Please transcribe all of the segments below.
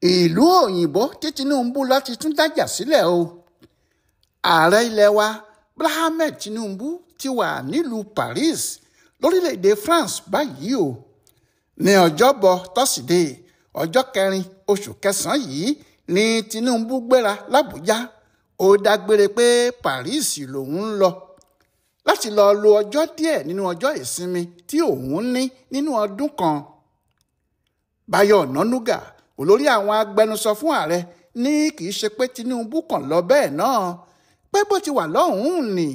ìlú òyìnbó tí Tinubu lọ ti tún dájà sílẹ̀ o. ààrẹ ilẹ̀ wa Bola Ahmed Tinubu ti wà nílùú Paris lórílẹ̀‐èdè France báyìí o. ní ọjọ́bọ̀ tọ́sídẹ̀ẹ́ ọjọ́ 4 oṣù kẹsàn-án yìí ni Tinubu gbéra l'Àbújá. ó dágbére pé Paris lòun ń lọ láti lọ lo ọjọ́ díẹ̀ nínú ọjọ́ ìsinmi tí òun ní nínú ọdún kan. Báyọ̀ Ọ̀nànúgà, olórí àwọn agbẹnusọ fún ààrẹ, ní kì í ṣe pé Tinubu kàn lọ bẹ́ẹ̀ náà, pé bó ti wà lọ́hùn-ún ni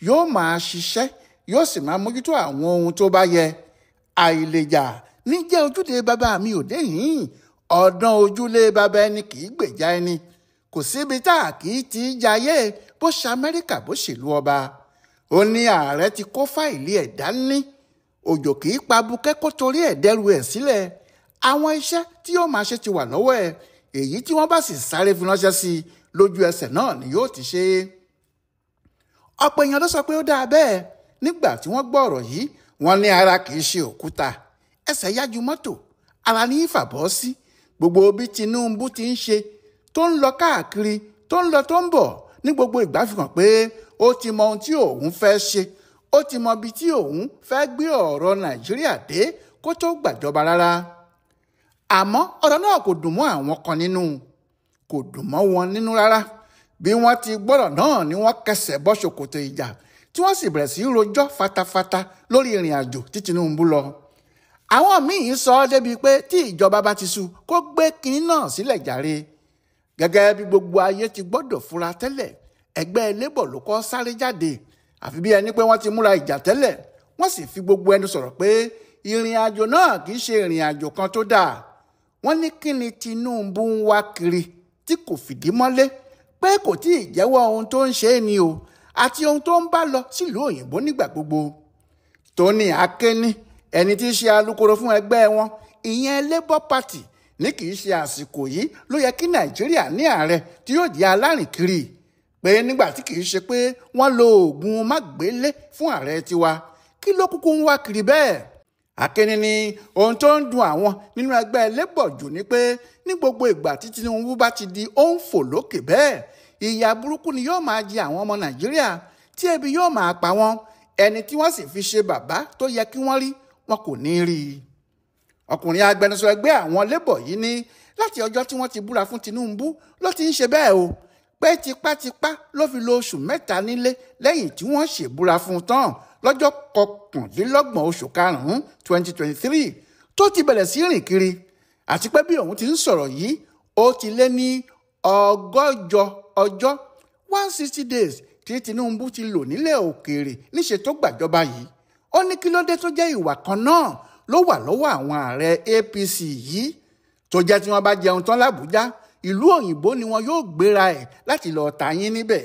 yóò máa ṣiṣẹ́, yóò sì máa mójútó àwọn ohun tó bá yẹ. àìlèjà ní jẹ́ ojúde bàbá mi ò déyìn, ọ̀dàn ojúlé bàbá ẹni kì í gbèjà ẹni. kò síbi tá a kì í ti jayé, bó ṣe Amẹ́ríkà bó ṣèlú ọba. ó ní ààrẹ ti kó fáìlì ẹ̀ dání, òjò kì í pa bukẹ́ kó torí ẹ̀ dẹ́rù ẹ̀ sílẹ̀. àwọn iṣẹ́ tí yóò máa ṣe ti wà lọ́wọ́ ẹ̀, èyí tí wọ́n bá sì sáré fi ránṣẹ́ sí i lójú ẹsẹ̀ náà ni yóò ti ṣe. ọ̀pọ̀ èèyàn ló sọ pé ó dáa bẹ́ẹ̀. nígbà tí wọ́n gbọ́ ọ̀rọ̀ yìí, wọ́n ní ara kì í ṣe òkúta, ẹsẹ̀ yá ju mọ́tò, ara ní ìfàbọ́ sí. gbogbo bí Tinubu ti ń ṣe, tó ń lọ káàkiri, tó ń lọ tó ń bọ̀, ní gbogbo ìgbà fi hàn pé ó ti mọ ohun tí òun fẹ́ ṣe, ó ti mọ ibi tí òun fẹ́ gbé ọ̀rọ̀ Nàìjíríà dé kó tó gbàjọba rárá. àmọ́ ọ̀rọ̀ náà kò dùn mọ́ àwọn kan nínú, kò dùn mọ́ wọn nínú rárá. bí wọ́n ti gbọ́rọ̀ náà ni wọ́n kẹsẹ̀ bọ́ ṣòkòtò ìjà, tí wọ́n sì bẹ̀rẹ̀ sí rojọ́ fatafata lórí ìrìn àjò tí Tinubu lọ. àwọn míín sọ ọ́ débi pé tí ìjọba bá ti sú, kó gbé kinní náà sílẹ̀ jàre. gẹ́gẹ́ bí gbogbo ayé ti gbọ́dọ̀ fura tẹ́lẹ̀, ẹgbẹ́ Labour ló kọ́ sáré jáde, àfi bí ẹni pé wọ́n ti múra ìjà tẹ́lẹ̀. wọ́n sì fi gbogbo ẹnu sọ̀rọ̀ pé ìrìn àjò náà kì í ṣe ìrìn àjò kan tó dáa. wọ́n ní kí ni Tinubu ń wá kiri tí kò fìdí mọ́lé, pé kò tí ì jẹ́wọ́ ohun tó ń ṣe é ni o, àti ohun tó ń bá lọ sílùú òyìnbó nígbà gbogbo. Tony Akeni, ẹni tí í ṣe alukoro fún ẹgbẹ́ wọn, ìyẹn Labour Party, ní kì í ṣe àsìkò yìí ló yẹ kí Nàìjíríà ní ààrẹ tí yóò jẹ́ alárìnkiri, pé nígbà tí kì í ṣe pé wọ́n lo oògùn mágbélé fún ààrẹ tiwa, kí ló kúkú ń wá kiri bẹ́ẹ̀. Akeni ní ohun tó ń dùn àwọn nínú ẹgbẹ́ Labour jù ni pé ní gbogbo ìgbà tí Tinubu bá ti di ó ń fò lókè bẹ́ẹ̀, ìyà burúkú ni yóò máa jẹ àwọn ọmọ Nàìjíríà, tí ebi yóò máa pa wọ́n. ẹni tí wọ́n sì fi ṣe bàbá tó yẹ kí wọ́n rí, wọn kò ní rí i. ọkùnrin agbẹnusọ ẹgbẹ́ àwọn Labour yìí ní láti ọjọ́ tí wọ́n ti búra fún Tinubu ló ti ń ṣe bẹ́ẹ̀ o, pé tipátipá ló fi lo oṣù 3 nílé lẹ́yìn tí wọ́n ṣèbúra fún tán lọ́jọ́ 29 oṣù karùn-ún 2023 tó ti bẹ̀rẹ̀ sí rìn kiri. àti pé bí òun ti ń sọ̀rọ̀ yìí, ó ti lé ní 160 ọjọ́ 160 days tí Tinubu ti lò nílẹ̀ òkèèrè níṣe tó gbàjọba yìí. ó ní kí ló dé tó jẹ́ ìwà kan náà ló wà lọ́wọ́ àwọn ààrẹ APC yìí, tó jẹ́ tí wọ́n bá jẹun tán l'Àbújá, ìlú òyìnbó ni wọn yóò gbéra ẹ̀ láti lọ ta yín níbẹ̀.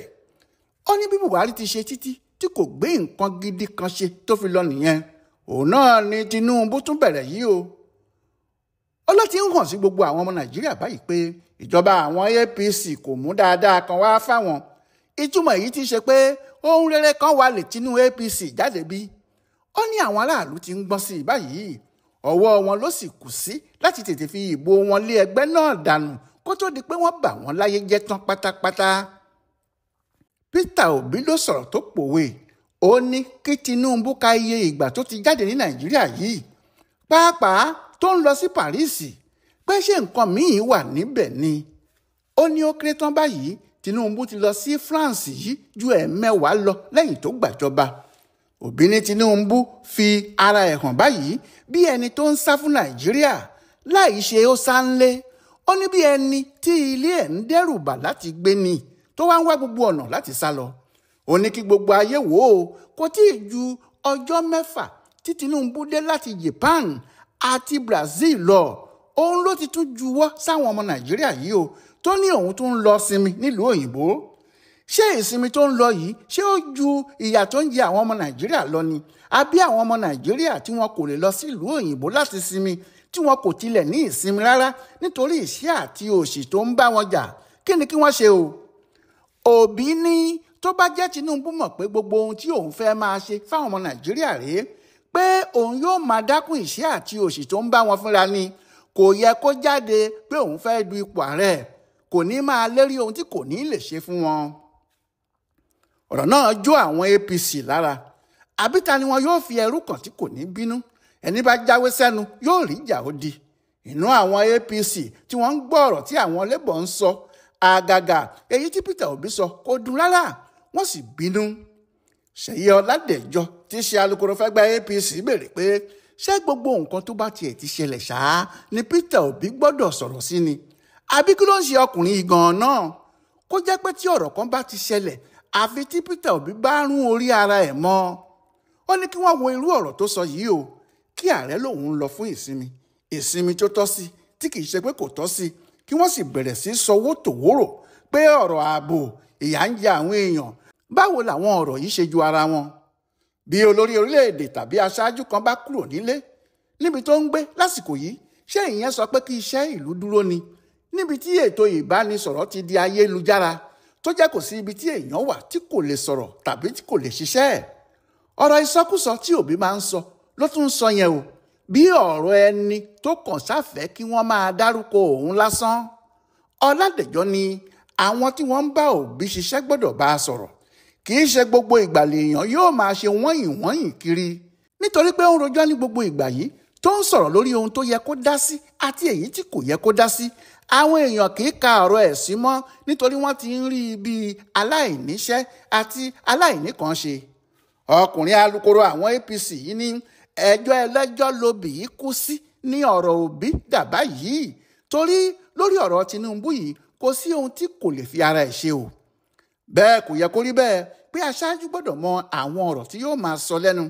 ó ní bí Buhari ti ṣe títí tí kò gbé nǹkan gidi kan ṣe tó fi lọ nìyẹn, òun náà ni Tinubu tún bẹ̀rẹ̀ yìí o. ó ló ti ń hàn sí gbogbo àwọn ọmọ Nàìjíríà báyìí pé ìjọba àwọn APC kò mú dáadáa kan wá fáwọn. ìtumọ̀ èyí ti ṣe pé ohun rere kan wà lè tinú APC jáde bí. ó ní àwọn aráàlú ti ń gbọ́n sí i báyìí, ọwọ́ wọn ló sì kù sí láti tètè fi ìbò wọn lé ẹgbẹ́ náà dànù kó tó di pé wọ́n bà wọ́n láyé jẹ́ tán pátápátá. Peter Obi ló sọ̀rọ̀ tó pòwe, ó ní kí Tinubu ka iye ìgbà tó ti jáde ní Nàìjíríà yìí, pàápàá tó ń lọ sí Paris, pé ṣé nǹkan míì wà níbẹ̀ ni. ó ní ó kéré tán báyìí Tinubu ti lọ sí France yìí ju 10 lọ lẹ́yìn tó gbàjọba. Obi ní Tinubu fi ara ẹ̀ hàn báyìí bí ẹni tó ń sá fún Nàìjíríà láì ṣe ó sá ń lé. ó ní bí ẹni tí ilé ẹ̀ ń dẹ́rù bà láti gbé ni, tó wá ń wá gbogbo ọ̀nà láti sá lọ. ó ní kí gbogbo ayé wò ó, kò tí ì ju ọjọ́ 6 tí Tinubu dé láti Japan àti Brazil lọ. òun ló ti tún juwọ́ sáwọn ọmọ Nàìjíríà yìí o, tó ní òun tún ń lọ sinmi nílùú òyìnbó. ṣé ìsinmi tó ń lọ yìí, ṣé ó ju ìyà tó ń jẹ àwọn ọmọ Nàìjíríà lọ ni, àbí àwọn ọmọ Nàìjíríà tí wọn kò lè lọ sílùú òyìnbó láti sinmi, tí wọn kò tilẹ̀ ní ìsinmi rárá nítorí ìṣẹ́ àti òṣì tó ń bá wọn jà, kí ni kí wọ́n ṣe o? Obi ní tó bá jẹ́ Tinubu mọ̀ pé gbogbo ohun tí òun fẹ́ máa ṣe fáwọn ọmọ Nàìjíríà rèé, pé òun yóò máa dákún ìṣẹ́ àti òṣì tó ń bá wọn fúnra ni, kò yẹ kó jáde pé òun fẹ́ du ipò ààrẹ, kò ní máa lérí ohun tí kò ní lè ṣe fún wọn. ọ̀rọ̀ náà jó àwọn APC lára. àbí ta ni wọn yóò fi ẹrú kàn tí kò ní bínú? ẹni bá jáwé sẹ́nu yóò rí ìjà òdì. inú àwọn APC tí wọ́n ń gbọ́ ọ̀rọ̀ tí àwọn Labour ń sọ, àgàgà èyí tí Peter Obi sọ, kò dùn rárá, wọ́n sì bínú. Ṣèyí Ọládẹ̀jọ tí í ṣe alukoro fẹ́gbẹ́ APC béèrè pé ṣé gbogbo nǹkan tó bá tiẹ̀ ti ṣẹlẹ̀ ṣáá ni Peter Obi gbọ́dọ̀ sọ̀rọ̀ sí ni? àbí kí ló ń ṣe ọkùnrin ìgàn náà? kó jẹ́ pé tí ọ̀rọ̀ kan bá ti ṣẹlẹ̀ àfi tí Peter Obi bá rún orí ara ẹ̀ mọ́. ó ní kí wọ́n wo irú ọ̀rọ̀ tó sọ yìí o, kí ààrẹ lòun lọ fún ìsinmi tó tọ́ sí tí kì í ṣe pé kò tọ́ sí, kí wọ́n sì bẹ̀rẹ̀ sí sọwọ́ tòwórò pé ọ̀rọ̀ ààbò, ìyà ń jẹ àwọn èèyàn. báwo làwọn ọ̀rọ̀ yìí ṣe ju ara wọn? bí olórí orílẹ̀-èdè tàbí aṣáájú kan bá kúrò nílé níbi tó ń gbé lásìkò yìí, ṣé ìyẹn sọ pé kí iṣẹ́ ìlú dúró ni? níbi tí ètò ìbánisọ̀rọ̀ ti di ayélujára tó jẹ́ kò sí ibi tí èèyàn wà tí kò lè sọ̀rọ̀ tàbí tí kò lè ṣiṣẹ́. ọ̀rọ̀ ìsọkúsọ tí Òbí máa ń sọ ló tún ń sọ yẹn o, bí ọ̀rọ̀ ẹni tó kàn sáfẹ́ kí wọ́n máa dárúkọ òun lásán. Ọládẹ̀jọ ni àwọn tí wọ́n ń bá Òbí ṣiṣẹ́ gbọ́dọ̀ bá a sọ̀rọ̀. kì í ṣe gbogbo ìgbà lèèyàn yóò máa ṣe wọ́nyìn kiri, nítorí pé ó ń rojọ́ ní gbogbo ìgbà yìí tó ń sọ̀rọ̀ lórí ohun tó yẹ kó dá sí àti èyí tí kò yẹ kó dá sí. àwọn èèyàn kì í ka ọ̀rọ̀ ẹ̀ sí mọ́ nítorí wọ́n ti ń rí i bíi aláìníṣẹ́ àti aláìníkànṣe. ọkùnrin alukoro àwọn APC yìí ní ẹjọ́ ẹlẹ́jọ́ lobì yìí kú sí ní ọ̀rọ̀ Òbí dàbá yìí, torí lórí ọ̀rọ̀ Tinubu yìí kò sí ohun tí kò lè fi ara ẹ̀ ṣe o. bẹ́ẹ̀ kò yẹ kó rí bẹ́ẹ̀ pé aṣáájú gbọ́dọ̀ mọ àwọn ọ̀rọ̀ tí yóò máa sọ lẹ́nu,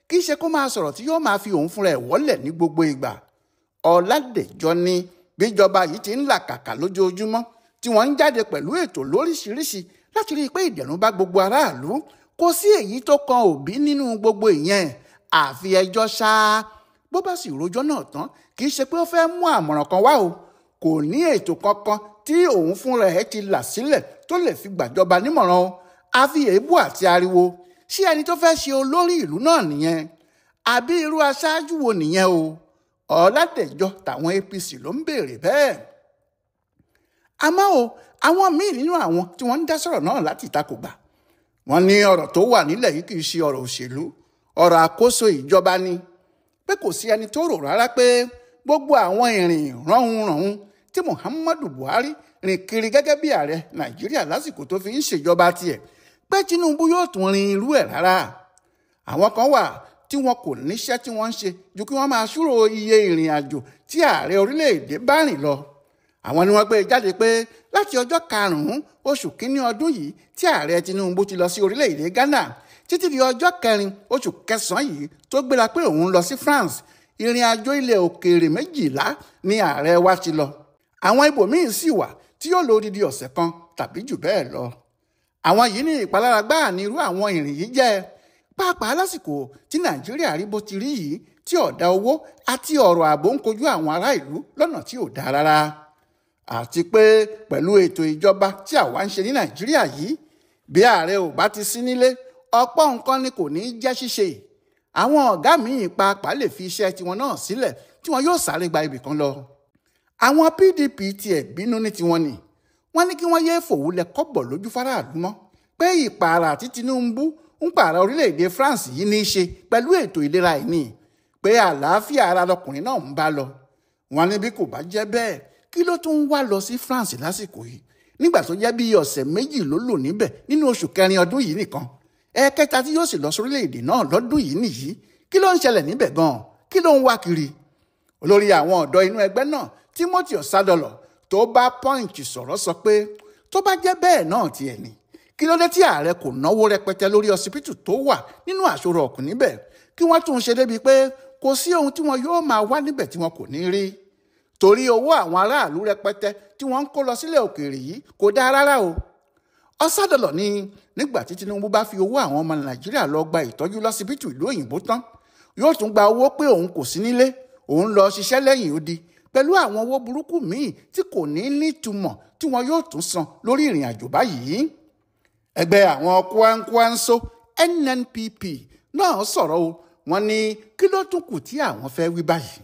kì í ṣe kó máa sọ̀rọ̀ tí yóò máa fi òun fúnra ẹ̀ wọ́lẹ̀ ní gbogbo ìgbà. Ọládẹ̀jọ ní bíjọba yìí ti ń làkàkà lójoojúmọ́ tí wọ́n ń jáde pẹ̀lú ètò lóríṣiríṣi láti rí i pé ìdẹ̀rùn bá gbogbo aráàlú, kò sí èyí tó kan Òbí nínú gbogbo ìyẹn àfi ẹjọ́ ṣáá. bó bá sì rojọ́ náà tán, kì í ṣe pé ó fẹ́ mú àmọ̀ràn kan wá o, kò ní ètò kankan tí òun fúnra ẹ̀ ti là sílẹ̀ tó lè fi gbàjọba nímọ̀ràn o, àfi èébú àti ariwo. ṣé ẹni tó fẹ́ ṣe olórí ìlú náà nìyẹn? àbí irú aṣáájú wo nìyẹn o? Ọládẹ̀jọ tàwọn APC ló ń béèrè bẹ́ẹ̀. àmọ́ o, àwọn míì nínú àwọn tí wọ́n ń dá sọ̀rọ̀ náà láti ìtakò gbà. wọ́n ní ọ̀rọ̀ tó wà nílẹ̀ yìí kì í ṣe ọ̀rọ̀ òṣèlú, ọ̀rọ̀ àkóso ìjọba ni. pé kò sí ẹni tó rò rárá pé gbogbo àwọn ìrìn rọ̀hún tí Muhammadu Buhari rìn kiri gẹ́gẹ́ bí ààrẹ Nàìjíríà lásìkò tó fi ń ṣèjọba tiẹ̀, pé Tinubu yóò tún rin irú ẹ̀ rárá. àwọn kan wà tí wọn kò níṣẹ́ tí wọ́n ń ṣe ju kí wọ́n máa ṣúrò iye ìrìn àjò tí ààrẹ orílẹ̀-èdè bá rìn lọ. àwọn ni wọ́n gbé jáde pé láti ọjọ́ 5 oṣù kínní ọdún yìí tí ààrẹ Tinubu ti lọ sí orílẹ̀-èdè Ghana títí di ọjọ́ 4 oṣù kẹsàn-án yìí tó gbéra pé òun lọ sí France, ìrìn àjò ilẹ̀ òkèèrè 12 ni ààrẹ wa ti lọ. àwọn ibòmíín sì wà tí yóò lò odidi ọ̀sẹ̀ kan tàbí jù bẹ́ẹ̀ lọ. àwọn yìí ní ìpalára gbáà ní irú àwọn ìrìn yìí jẹ́, pàápàá lásìkò tí Nàìjíríà rí bó ti rí yìí, tí ọ̀dá owó àti ọ̀rọ̀ ààbò ń kojú àwọn ará ìlú lọ́nà tí ò dáa rárá. àti pé pẹ̀lú ètò ìjọba tí àwa ń ṣe ní Nàìjíríà yìí, bí ààrẹ ò bá ti sí nílé, ọ̀pọ̀ nǹkan ni kò ní í jẹ́ ṣíṣe. àwọn ọ̀gá míì pàápàá lè fi iṣẹ́ tiwọn náà sílẹ̀ tí wọn yóò sáré gba ibì kan lọ. àwọn PDP tiẹ̀ bínú ní tiwọn ni, wọ́n ní kí wọ́n yéé fòwúlẹ̀ kọ́bọ̀ lójú fáráàlú mọ́, pé ìpààrà tí Tinubu ń pààrà orílẹ̀-èdè France yìí ní í ṣe pẹ̀lú ètò ìlera ìní, pé àlàáfíà ara lọkùnrin náà ń bá lọ. wọ́n ní bí kò bá jẹ́ bẹ́ẹ̀, kí ló tún wá lọ sí France lásìkò yìí nígbà tó jẹ́ bí ọ̀sẹ̀ 2 ló lò níbẹ̀ nínú oṣù 4 ọdún yìí nìkan. ẹ̀ẹ̀kẹta tí yóò sì lọ sórílẹ̀-èdè náà lọ́dún yìí nìyí. kí ló ń ṣẹlẹ̀ níbẹ̀ gan-an? kí ló ń wá kiri? olórí àwọn ọ̀dọ́ inú ẹgbẹ́ náà Timothy Ọ̀sádọ̀lọ̀ tó bá Punch sọ̀rọ̀ sọ pé tó bá jẹ́ bẹ́ẹ̀ náà tiẹ̀ ni, kí ló dé tí ààrẹ kò náwó rẹpẹtẹ lórí ọsibítù tó wà nínú àṣọrọ̀ ọ̀kùn níbẹ̀, kí wọ́n tún ṣe débi pé kò sí ohun tí wọn yóò máa wá níbẹ̀ tí wọn kò ní rí. torí owó àwọn aráàlú rẹpẹtẹ tí wọ́n ń kó lọ sílẹ̀ òkèèrè yìí kò dáa rárá o. Ọ̀sádọ̀lọ̀ ní nígbà tí Tinubu bá fi owó àwọn ọmọ Nàìjíríà lọ gba ìtọ́jú lọ́sibítù ìlú òyìnbó tán, yóò tún gba owó pé òun kò sí nílé, òun lọ ṣiṣẹ́ lẹ́yìn odi, pẹ̀lú àwọn owó burúkú míì tí kò ní nítumọ̀ tí wọn yóò tún san lórí ìrìn àjò báyìí. ẹgbẹ́ àwọn Kwankwanso NNPP náà sọ̀rọ̀ o, wọ́n ní kí ló tún kù tí àwọn fẹ́ wí báyìí.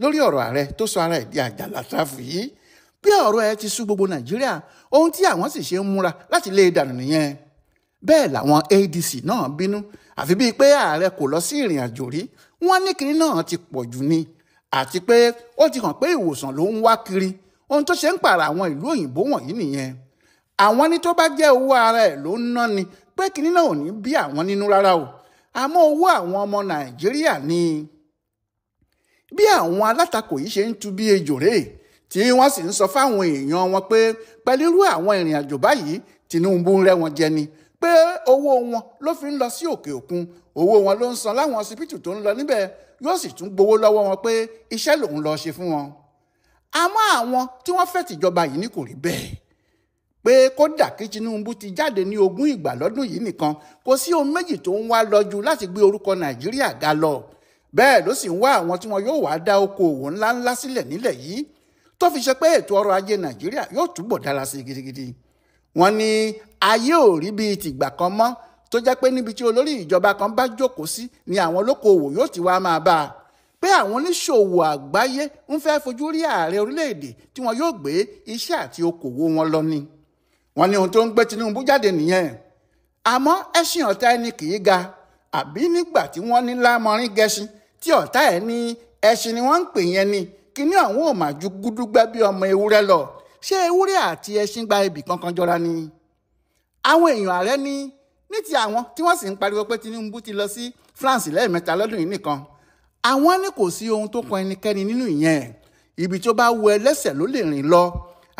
lórí ọ̀rọ̀ ààrẹ tó sọ ara ẹ̀ di àjàlá tráfù yìí bí ọ̀rọ̀ ẹ ti sú gbogbo Nàìjíríà ohun tí àwọn sì ṣe ń múra láti lé e dànù nìyẹn. Bẹ́ẹ̀ làwọn ADC náà bínú àfi bíi pé ààrẹ kò lọ sí ìrìn àjò rí, wọ́n ní kinní náà ti pọ̀ jù ni àti pé ó ti hàn pé ìwòsàn ló ń wá kiri, ohun tó ṣe ń pààrà àwọn ìlú òyìnbó wọ̀nyí nìyẹn. Àwọn ní tó bá jẹ́ owó ara ẹ̀ ló ń ná ni pé kinní náà ò ní bí àwọn nínú rárá o, àmọ́ owó àwọn ọmọ Nàìjíríà ni. Bí àwọn alátakò yìí ṣe ń tu bí ejò rèé tí wọ́n sì ń sọ fáwọn èèyàn wọn pé pẹ̀lú irú àwọn ìrìn àjò báyìí Tinubu ń rẹ́ wọn jẹ ni, pé owó wọn ló fi ń lọ sí òkè òkun, owó wọn ló ń san láwọn ọsibítù tó ń lọ níbẹ̀, yóò sì tún gbowó lọ́wọ́ wọn pé iṣẹ́ lòun lọ ṣe fún wọn. Àmọ́ àwọn tí wọ́n fẹ́ tìjọba yìí ní kò rí bẹ́ẹ̀, pé kódà kí Tinubu ti jáde ní 20 ìgbà lọ́dún yìí nìkan kò sí ohun méjì tó ń wá lọ jù láti gbé orúkọ Nàìjíríà ga lọ. Bẹ́ẹ̀ ló sì ń wá àwọn tí wọn yóò wá dá okòòwò ńláńlá sílẹ̀ nílẹ̀ yìí tó fi ṣe pé ètò ọrọ̀ ajé Nàìjíríà yóò túbọ̀ dára sí gidigidi. Wọ́n ní ayé ò rí bíi tìgbà kan mọ́ tó jẹ́ pé níbi tí olórí ìjọba kan bá jókòó sí ni àwọn olókoòwò yóò ti wá máa bá a, pé àwọn oníṣòwò àgbáyé ń fẹ́ fojú rí ààrẹ orílẹ̀-èdè tí wọn yóò gbé iṣẹ́ àti okòwò wọn lọ ni. Wọ́n ní ohun tó ń gbé Tinubu jáde nìyẹn. Àmọ́ ẹṣin ọ̀tá ẹni kì í ga, àbí nígbà tí wọ́n ní lámọrin gẹṣin tí ọ̀tá ẹ̀ ní ẹṣin ni wọ́n ń pè yẹn ni, kíní ọ̀hún ò mà ju gúdúgbẹ́ bí ọmọ ewúrẹ́ lọ. Ṣé ewúrẹ́ àti ẹṣin gba ibì kankan jọra ni? Àwọn èèyàn ààrẹ ní ti àwọn tí wọ́n sì ń pariwo pé Tinubu ti lọ sí France lẹ́ẹ̀mẹ́ta lọ́dún yìí nìkan, àwọn ní kò sí ohun tó kan ẹnikẹ́ni nínú ìyẹn. Ibi tó bá wu ẹlẹ́sẹ̀ ló lè rìn lọ,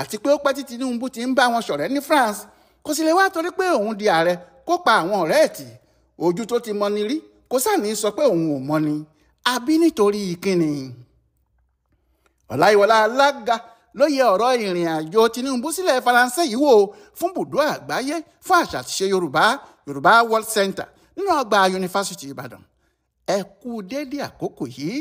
àti pé ó pẹ́ tí Tinubu ti ń bá wọn ṣọ̀rẹ́ ní France, kò sì lè wá torí pé òun di ààrẹ kó pa àwọn ọ̀rẹ́ ẹ̀ tì. Ojú tó ti mọni rí kò sáàní sọ pé òun ò mọni, àbí nítorí kíni? Ọláyíwọlá Alága ló yẹ ọ̀rọ̀ ìrìn àjò Tinubu sílẹ̀ Faransé yìí wò fún bùdó àgbáyé fún àṣà àti ṣe Yorùbá World Center nínú ọgbà Yunifásítì Ìbàdàn. Ẹ kú déédéé àkókò yìí.